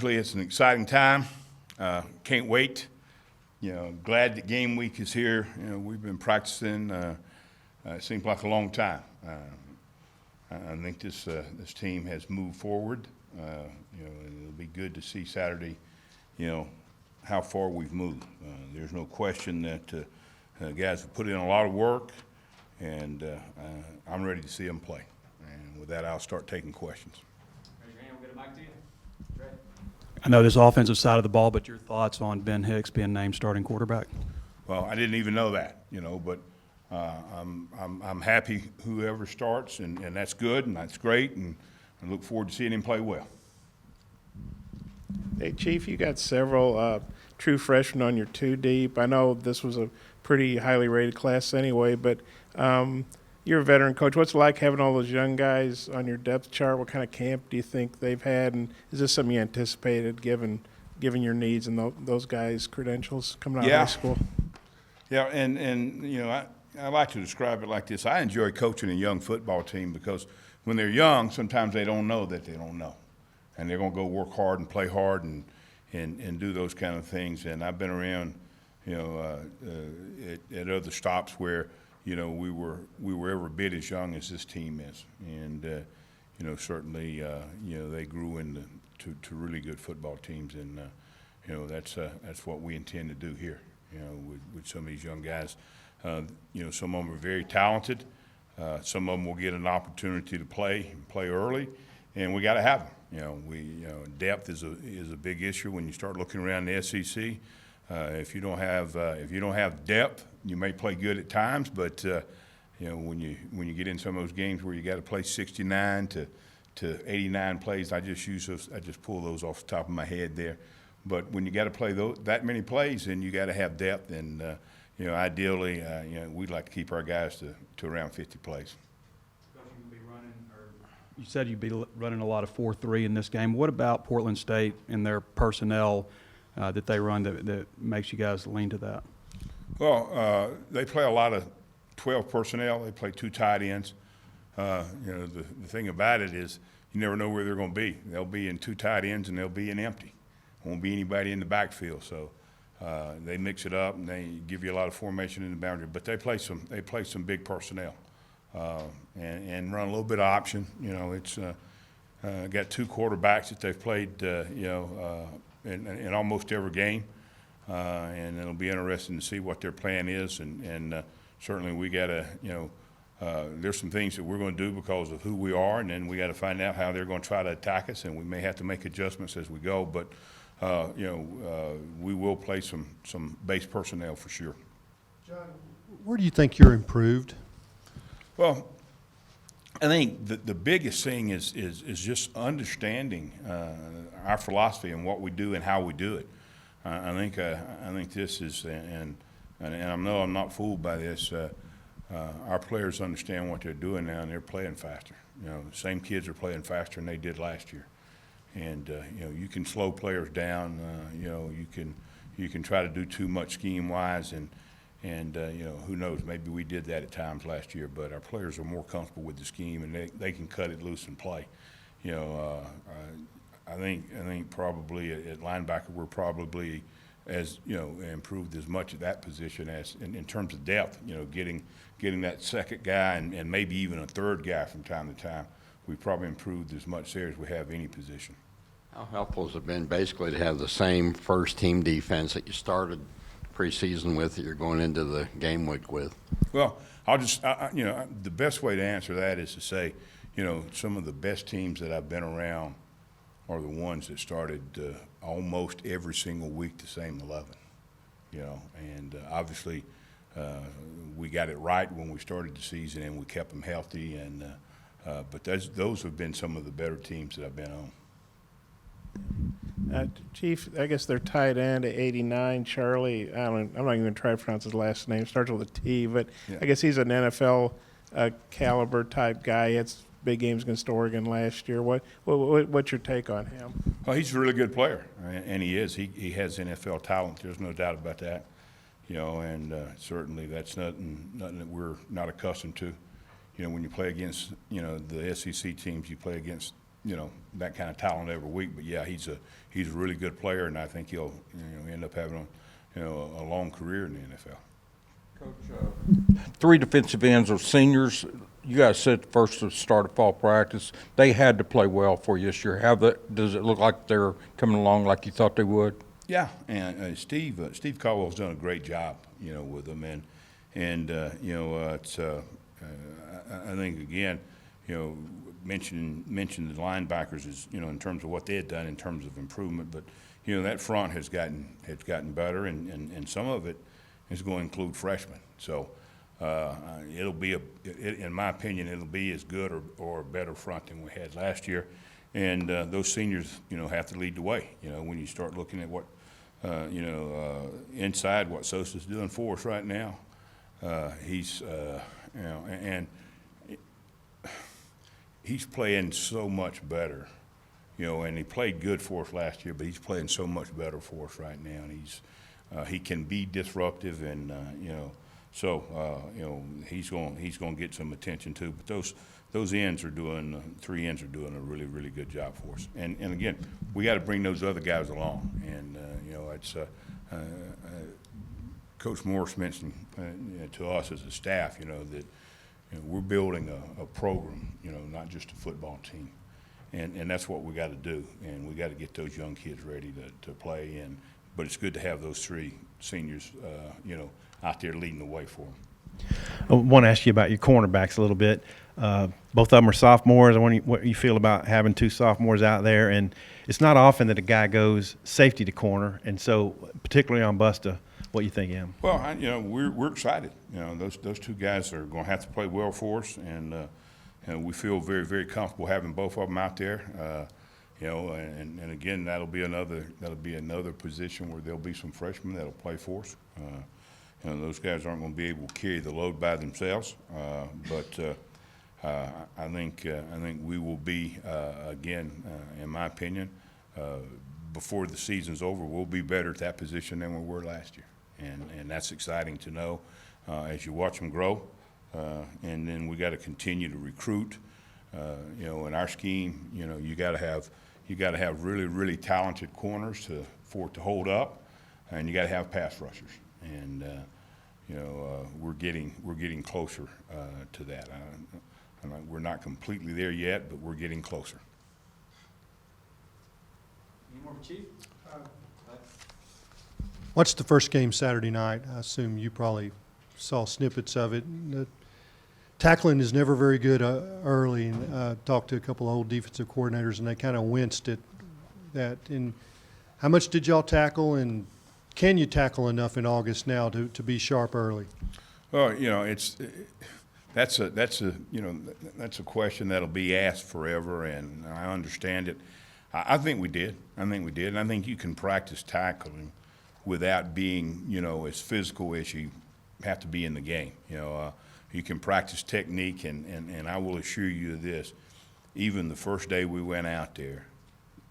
It's an exciting time. Can't wait. Glad that game week is here. We've been practicing. It seems like a long time. I think this team has moved forward. And it'll be good to see Saturday. How far we've moved. There's no question that guys have put in a lot of work, and I'm ready to see them play. And with that, I'll start taking questions. Raise your hand. We'll get it back to you. Great. I know this offensive side of the ball, but your thoughts on Ben Hicks being named starting quarterback? Well, I didn't even know that, but I'm happy whoever starts, and that's good and that's great, and I look forward to seeing him play well. Hey, Chief, you got several true freshmen on your two deep. I know this was a pretty highly rated class anyway, but you're a veteran coach. What's it like having all those young guys on your depth chart? What kind of camp do you think they've had, and is this something you anticipated given your needs and those guys' credentials coming out of high school? Yeah, and I like to describe it like this. I enjoy coaching a young football team because when they're young, sometimes they don't know that they don't know. And they're going to go work hard and play hard and do those kind of things. And I've been around, at other stops where, we were every bit as young as this team is. And, certainly, they grew into really good football teams. And, that's what we intend to do here, with some of these young guys. Some of them are very talented. Some of them will get an opportunity to play early, and we got to have them. Depth is a big issue when you start looking around the SEC. If you don't have depth, you may play good at times, but when you get in some of those games where you got to play 69 to 89 plays, I just pull those off the top of my head there. But when you got to play that many plays, then you got to have depth, and ideally, we'd like to keep our guys to around 50 plays. You said you'd be running a lot of 4-3 in this game. What about Portland State and their personnel that they run that makes you guys lean to that? Well, they play a lot of 12 personnel. They play 2 tight ends. The thing about it is you never know where they're going to be. They'll be in 2 tight ends and they'll be in empty. Won't be anybody in the backfield. So they mix it up and they give you a lot of formation in the boundary. But they play some big personnel. And run a little bit of option. It's got 2 quarterbacks that they've played, in almost every game, and it'll be interesting to see what their plan is. And certainly we got to, there's some things that we're going to do because of who we are, and then we got to find out how they're going to try to attack us, and we may have to make adjustments as we go. But we will play some base personnel for sure. John, where do you think you're improved? Well, I think the biggest thing is just understanding our philosophy and what we do and how we do it. I think this is, and I know I'm not fooled by this. Our players understand what they're doing now, and they're playing faster. The same kids are playing faster than they did last year. And you can slow players down. You can try to do too much scheme-wise, and who knows, maybe we did that at times last year, but our players are more comfortable with the scheme, and they can cut it loose and play. I think probably at linebacker we're probably as improved as much at that position as in terms of depth. Getting that second guy and maybe even a third guy from time to time. We've probably improved as much there as we have any position. How helpful has it been basically to have the same first team defense that you started preseason with that you're going into the game week with? Well, the best way to answer that is to say, some of the best teams that I've been around are the ones that started almost every single week the same 11. And obviously we got it right when we started the season and we kept them healthy. And but those have been some of the better teams that I've been on. Chief, I guess they're tight end at 89, Charlie. I'm not even going to try to pronounce his last name. Starts with a T, but yeah. I guess he's an NFL caliber type guy. He had big games against Oregon last year. What's your take on him? Well, he's a really good player, and he is. He has NFL talent. There's no doubt about that. And certainly that's nothing that we're not accustomed to. When you play against the SEC teams, you play against that kind of talent every week. But yeah, he's a really good player, and I think he'll end up having a long career in the NFL. Coach, 3 defensive ends are seniors. You guys said first to start of fall practice. They had to play well for you this year. Does it look like they're coming along like you thought they would? Yeah, and Steve Caldwell's done a great job, with them, and it's I think again, mention the linebackers is in terms of what they had done in terms of improvement, but that front has gotten better, and some of it is going to include freshmen. So it'll be in my opinion, it'll be as good or a better front than we had last year, and those seniors have to lead the way. When you start looking at what inside what Sosa's doing for us right now, he's and he's playing so much better, and he played good for us last year, but he's playing so much better for us right now, and he can be disruptive, and he's going to get some attention too. But those 3 ends are doing a really, really good job for us, and again, we got to bring those other guys along, and it's Coach Morris mentioned to us as a staff, that we're building a program, not just a football team, and that's what we got to do, and we got to get those young kids ready to play. But it's good to have those 3 seniors, out there leading the way for them. I want to ask you about your cornerbacks a little bit. Both of them are sophomores. I wonder what you feel about having 2 sophomores out there, and it's not often that a guy goes safety to corner, and so particularly on Busta, what you think of him? Well, we're excited. Those 2 guys are going to have to play well for us, and we feel very, very comfortable having both of them out there. And again, that'll be another position where there'll be some freshmen that'll play for us. Those guys aren't going to be able to carry the load by themselves, but I think we will be again, in my opinion, before the season's over, we'll be better at that position than we were last year, and that's exciting to know as you watch them grow. And then we got to continue to recruit. In our scheme, you got to have really, really talented corners for it to hold up, and you got to have pass rushers. And we're getting closer to that. We're not completely there yet, but we're getting closer. Any more for Chief? Watched the first game Saturday night. I assume you probably saw snippets of it. The tackling is never very good early, and talked to a couple of old defensive coordinators, and they kind of winced at that. And how much did y'all tackle, and can you tackle enough in August now to be sharp early? Well, that's a question that'll be asked forever, and I understand it. I think we did. And I think you can practice tackling without being, as physical as you have to be in the game. You can practice technique, and I will assure you this, even the first day we went out there,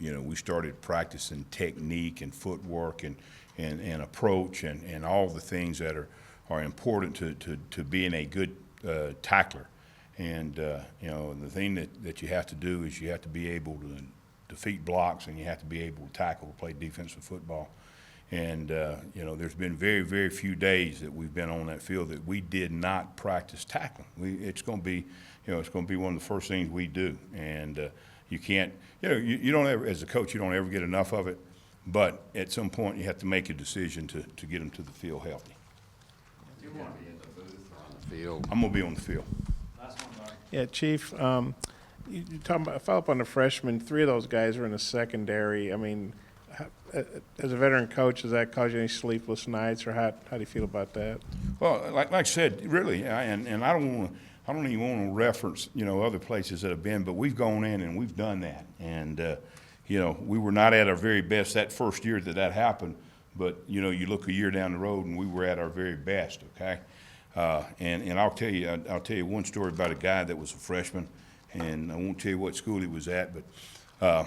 we started practicing technique and footwork and approach and all the things that are important to being a good tackler. And the thing that you have to do is you have to be able to defeat blocks, and you have to be able to tackle, play defensive football. And there's been very, very few days that we've been on that field that we did not practice tackling. It's going to be, it's going to be one of the first things we do. And you can't, you don't ever, as a coach, you don't ever get enough of it. But at some point, you have to make a decision to get them to the field healthy. You want to be in the booth or on the field? I'm going to be on the field. Last one, Bobby. Yeah, Chief, you talking about, follow up on the freshmen, 3 of those guys are in the secondary. I mean, as a veteran coach, does that cause you any sleepless nights, or how do you feel about that? Well, like I said, really, and I don't even want to reference, other places that have been, but we've gone in and we've done that. And, we were not at our very best that first year that happened, but, you look a year down the road and we were at our very best, okay? And I'll tell you one story about a guy that was a freshman, and I won't tell you what school he was at, but,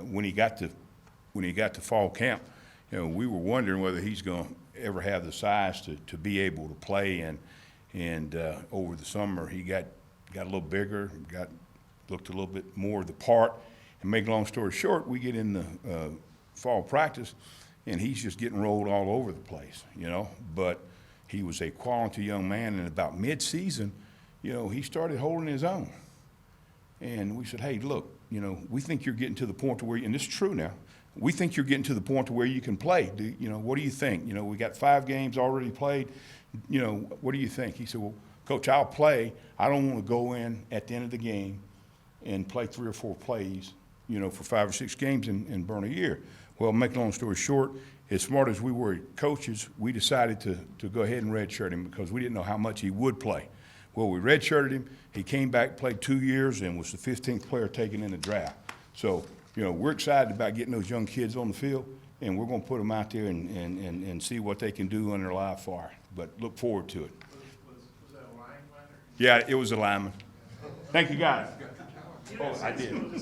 when he got to fall camp, we were wondering whether he's going to ever have the size to be able to play. And over the summer, he got a little bigger, got looked a little bit more the part. And make a long story short, we get in the fall practice, and he's just getting rolled all over the place, you know. But he was a quality young man, and about mid-season, you know, he started holding his own. And we said, hey, look, you know, we think you're getting to the point to where, and this is true now, we think you're getting to the point to where you can play. You know, what do you think? You know, we got 5 games already played. You know, what do you think? He said, well, Coach, I'll play. I don't want to go in at the end of the game and play 3 or 4 plays, you know, for 5 or 6 games and burn a year. Well, make a long story short, as smart as we were coaches, we decided to go ahead and redshirt him because we didn't know how much he would play. Well, we redshirted him. He came back, played 2 years, and was the 15th player taken in the draft. So, you know, we're excited about getting those young kids on the field, and we're going to put them out there and see what they can do under live fire. But look forward to it. Was that a linebacker? Yeah, it was a lineman. Thank you, guys. Oh, I did.